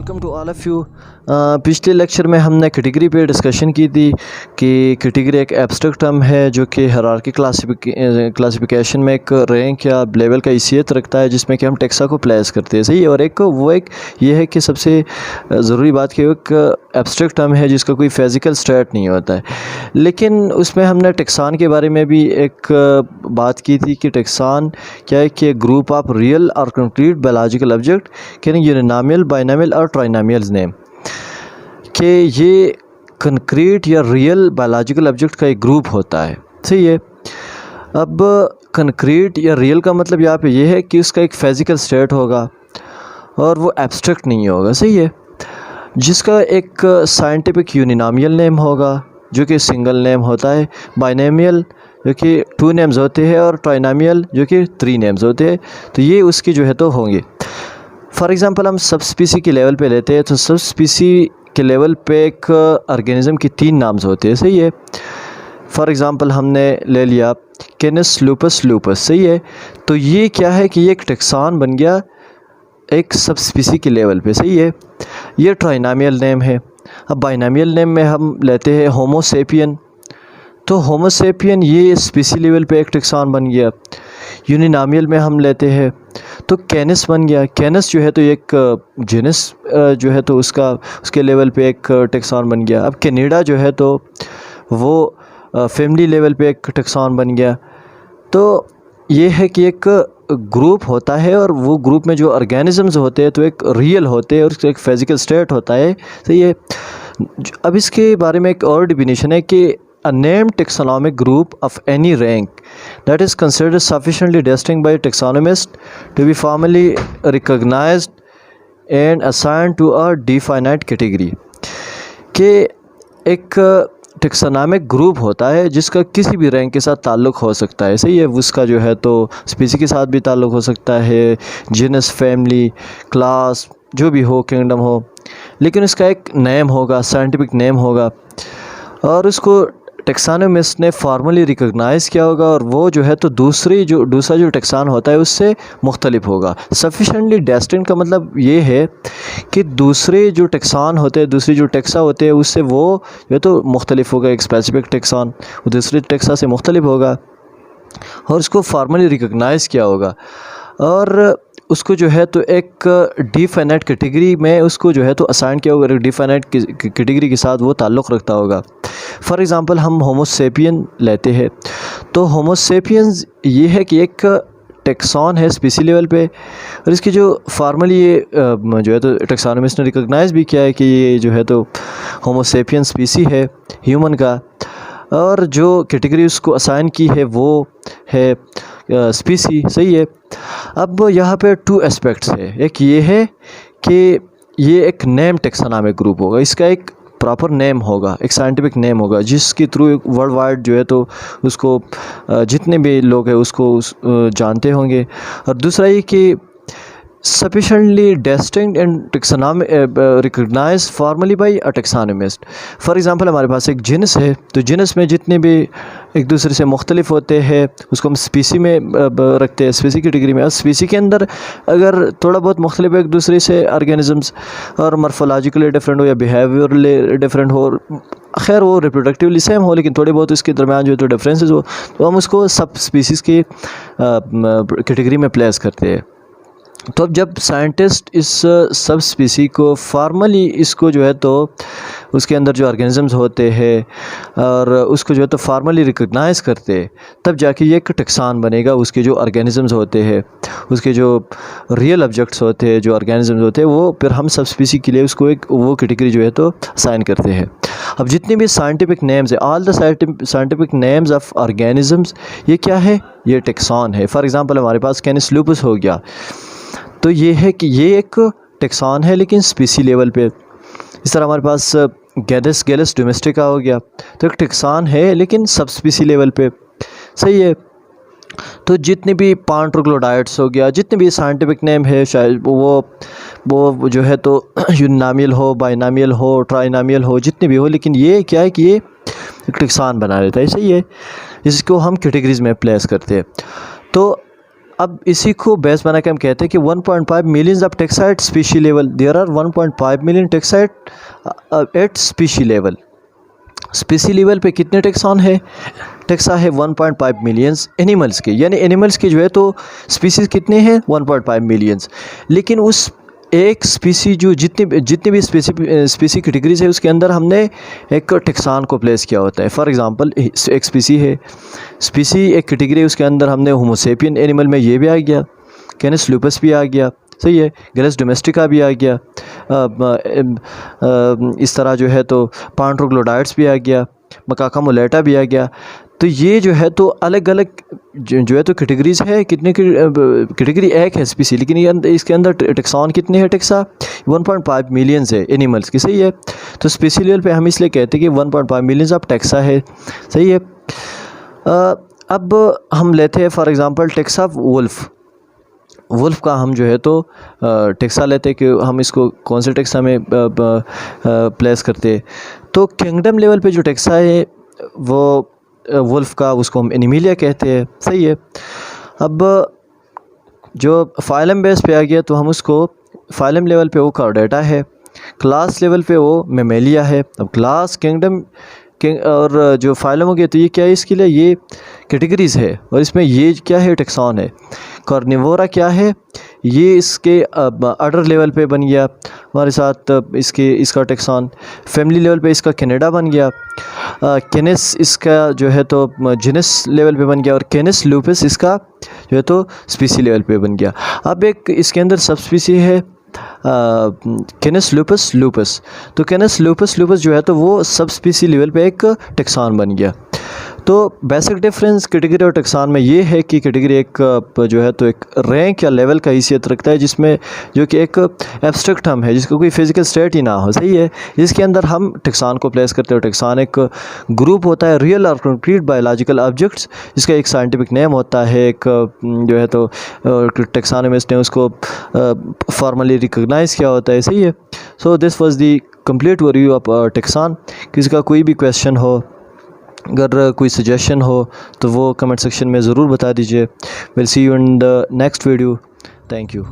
Welcome to all of you. पिछले lecture में हमने कैटेगरी पे डिस्कशन की थी कि कैटेगरी एक एब्स्ट्रैक्ट टर्म है जो कि हायरार्की क्लासिफिकेशन में एक रैंक या लेवल का हैसियत रखता है, जिसमें कि हम टेक्सा को प्लेस करते हैं। सही। और एक ये है कि सबसे ज़रूरी बात कि एक एब्स्ट्रैक्ट टर्म है जिसका कोई फिज़िकल स्टेट नहीं होता है। लेकिन उसमें हमने टेक्सान के बारे में भी एक बात की थी कि टेक्सान क्या है कि ग्रुप ऑफ रियल और concrete biological object can uninomial, binomial और ट्राइनॉमियल नेम, कि ये कंक्रीट या रियल बायोलॉजिकल ऑब्जेक्ट का एक ग्रुप होता है। सही है। अब कंक्रीट या रियल का मतलब यहाँ पे ये है कि उसका एक फिज़िकल स्टेट होगा और वो एब्स्ट्रैक्ट नहीं होगा। सही है। जिसका एक साइंटिफिक यूनिनॉमियल नेम होगा जो कि सिंगल नेम होता है, बाइनॉमियल जो कि 2 नेम्स होते हैं और ट्राइनॉमियल जो कि 3 नेम्स होते हैं। तो ये उसकी जो है तो होंगे। फॉर एग्ज़ाम्पल हम सब स्पीसी के लेवल पे लेते हैं तो सब स्पीसी के लेवल पे एक ऑर्गेनिज़म की 3 नाम्स होते हैं। सही है। फॉर एग्ज़ाम्पल हमने ले लिया कैनस लूपस लूपस। सही है। तो ये क्या है कि ये एक टेक्सान बन गया एक सब स्पीसी के लेवल पे। सही है। ये ट्राइनॉमियल नेम है। अब बाइनॉमियल नेम में हम लेते हैं होमो सेपियन। तो होमो सेपियन ये स्पीसी लेवल पे एक टेक्सान बन गया। यूनिनॉमियल में हम लेते हैं तो कैनस बन गया। कैनस जो है तो एक जेनस जो है तो उसके लेवल पे एक टेक्सान बन गया। अब कैनिडा जो है तो वो फैमिली लेवल पे एक टेक्सान बन गया। तो ये है कि एक ग्रुप होता है और वो ग्रुप में जो ऑर्गेनिजम्स होते हैं तो एक रियल होते हैं और उसका एक फिज़िकल स्टेट होता है। सही है। अब इसके बारे में एक और डिफिनीशन है कि a named taxonomic group of any rank that is considered sufficiently distinct by taxonomists to be formally recognized and assigned to a definite category, कि एक टेक्सोनॉमिक ग्रुप होता है जिसका किसी भी रैंक के साथ ताल्लुक़ हो सकता है। सही है। उसका जो है तो स्पीसी के साथ भी ताल्लुक़ हो सकता है, जीनस, फैमिली, क्लास, जो भी हो, किंगडम हो, लेकिन उसका एक नेम होगा, साइंटिफिक नेम होगा और उसको टेक्सानोमिस्ट ने फार्मली रिकॉग्नाइज़ किया होगा और वो जो है तो दूसरा जो टेक्सान होता है उससे मुख्तलिफ होगा। सफिशेंटली डिस्टिंक्ट का मतलब ये है कि दूसरे जो टेक्सान होते हैं, दूसरी जो टेक्सा होते हैं उससे वो जो है तो मुख्तलिफ होगा। एक स्पेसिफिक टेक्सान वो दूसरे टेक्सा से मुख्तलिफ होगा और उसको फार्मली रिकॉग्नाइज़ किया होगा और उसको जो है तो एक डिफाइनाइट कैटेगरी में उसको जो है तो असाइन किया होगा। डिफाइनाइट कैटेगरी के साथ वो ताल्लुक़ रखता होगा। फॉर एग्ज़ाम्पल हम होमो सेपियन लेते हैं तो होमो सेपियंस ये है कि एक टेक्सान है स्पीसी लेवल पे और इसकी जो फार्मली ये जो है तो टेक्सानोमिस्ट ने रिकॉग्नाइज़ भी किया है कि ये जो है तो होमो सेपियन स्पीसी है ह्यूमन का, और जो कैटेगरी उसको असाइन की है वो है स्पीसी। सही है। अब यहाँ पे 2 एस्पेक्ट्स है। एक ये है कि ये एक नेम टेक्सोनॉमिक ग्रुप होगा, इसका एक प्रॉपर नेम होगा, एक साइंटिफिक नेम होगा जिसके थ्रू वर्ल्ड वाइड जो है तो उसको जितने भी लोग हैं उसको जानते होंगे। और दूसरा ये कि sufficiently distinct and recognized formally by a taxonomist। For example हमारे पास एक जिनस है तो जिनस में जितने भी एक दूसरे से मुख्तलिफ होते हैं उसको हम स्पीसी में रखते हैं, स्पीसी कैटेगरी में। और स्पीसी के अंदर अगर थोड़ा बहुत मुख्तलिफ एक दूसरे से ऑर्गेनिजम्स और मॉर्फोलॉजिकली डिफरेंट हो या बिहेवियरली डिफरेंट हो, खैर वो रिप्रोडक्टिवली सेम हो लेकिन थोड़े बहुत इसके दरमियान जो है तो डिफरेंसेस हो, तो हम उसको सब स्पीसीज़ की कैटेगरी में प्लेस करते हैं। तो अब जब साइंटिस्ट इस सब स्पीसी को फार्मली इसको जो है तो उसके अंदर जो ऑर्गेनिजम्स होते हैं और उसको जो है तो फार्मली रिकॉग्नाइज़ करते हैं, तब जाके ये एक टेक्सान बनेगा। उसके जो ऑर्गेनिजम्स होते हैं, उसके जो रियल ऑब्जेक्ट्स होते हैं, जो ऑर्गेनिजम्स होते हैं, वो फिर हम सब स्पीसी के लिए उसको एक वो कैटेगरी जो है तो साइन करते हैं। अब जितने भी साइंटिफिक नेम्स है, all the scientific names of organisms, ये क्या है? ये टेक्सान है। फॉर एग्ज़ाम्पल हमारे पास कैनस लूपस हो गया तो ये है कि ये एक टेक्सान है लेकिन स्पीसी लेवल पे। इस तरह हमारे पास गैलस डोमेस्टिका हो गया तो एक टेक्सान है लेकिन सब स्पीसी लेवल पे। सही है। तो जितने भी पांट्रोग्लोडाइट्स हो गया, जितने भी साइंटिफिक नेम है, शायद वो जो है तो यूनिनॉमियल हो, बाइनॉमियल हो, ट्राइनॉमियल हो, जितने भी हो, लेकिन ये क्या है कि ये एक टेक्सान बना लेता है। सही है। इसको हम कैटेगरीज़ में प्लेस करते हैं। तो अब इसी को बेस बना के हम कहते हैं कि 1.5 millions of taxa at species level, there are 1.5 million taxa at species level. Species level पे कितने टेक्सान है? टेक्सा है 1.5 मिलियंस एनिमल्स के, यानी एनिमल्स के जो है तो स्पीसीज कितने हैं? 1.5 मिलियंस। लेकिन उस एक स्पीसी जो जितनी भी स्पीसी कैटेगरीज है उसके अंदर हमने एक टेक्सान को प्लेस किया होता है। फॉर एग्जांपल एक स्पीसी है, स्पीसी एक कैटेगरी, उसके अंदर हमने होमोसेपियन एनिमल में ये भी आ गया, कैनस लूपस भी आ गया, सही है, गैलस डोमेस्टिका भी आ गया, इस तरह जो है तो पांट्रोग्लोडाइट्स भी आ गया, मकाका मोलेटा भी आ गया। तो ये जो है तो अलग अलग जो है तो कैटेगरीज़ है। कितने कैटेगरी एक है स्पीसी, लेकिन ये इसके अंदर टेक्सान कितने हैं? टेक्सा 1.5 मिलियंस है एनिमल्स की, सही है। तो स्पीसी लेवल पे हम इसलिए कहते हैं कि 1.5 मिलियंस ऑफ टेक्सा है, सही है। अब हम लेते हैं फॉर एग्ज़ाम्पल टेक्सा वुल्फ का हम जो है तो टेक्सा लेते हैं कि हम इसको कौन से टेक्सा में प्लेस करते हैं। तो किंगडम लेवल पे जो टेक्सा है वो वुल्फ का, उसको हम एनिमिलिया कहते हैं, सही है। अब जो फाइलम बेस पे आ गया तो हम उसको फाइलम लेवल पे वो कॉर्डेटा है, क्लास लेवल पे वो मेमेलिया है। अब क्लास किंगडम और जो फाइलम हो गया तो ये क्या है? इसके लिए ये कैटेगरीज़ है और इसमें ये क्या है? टेक्सान है। कार्निवोरा क्या है? ये इसके ऑर्डर लेवल पे बन गया हमारे साथ, इसका टेक्सान। फैमिली लेवल पे इसका कैनेडा बन गया, कैनेस इसका जो है तो जिनस लेवल पे बन गया, और कैनेस लूपस इसका जो है तो स्पीसी लेवल पे बन गया। अब एक इसके अंदर सब स्पीसी है कैनस लूपस। तो कैनस लूपस जो है तो वो सब स्पीसी लेवल पे एक टेक्सान बन गया। तो बेसिक डिफरेंस कैटेगरी और टेक्सान में ये है कि कैटेगरी एक जो है तो एक रैंक या लेवल का हैसियत रखता है, जिसमें जो कि एक एब्स्ट्रैक्ट टर्म है जिसका कोई फिजिकल स्टेट ही ना हो, सही है। इसके अंदर हम टेक्सान को प्लेस करते हैं। टेक्सान एक ग्रुप होता है रियल और कंक्रीट बायोलॉजिकल ऑब्जेक्ट्स, जिसका एक साइंटिफिक नेम होता है, एक जो है तो टेक्सानोमिस्ट ने उसको फॉर्मली रिकॉग्नाइज किया होता है, सही है। So this was the complete overview of taxon. किसी का कोई भी क्वेश्चन हो, अगर कोई सजेशन हो तो वो कमेंट सेक्शन में ज़रूर बता दीजिए। Will see you in the next video. Thank you.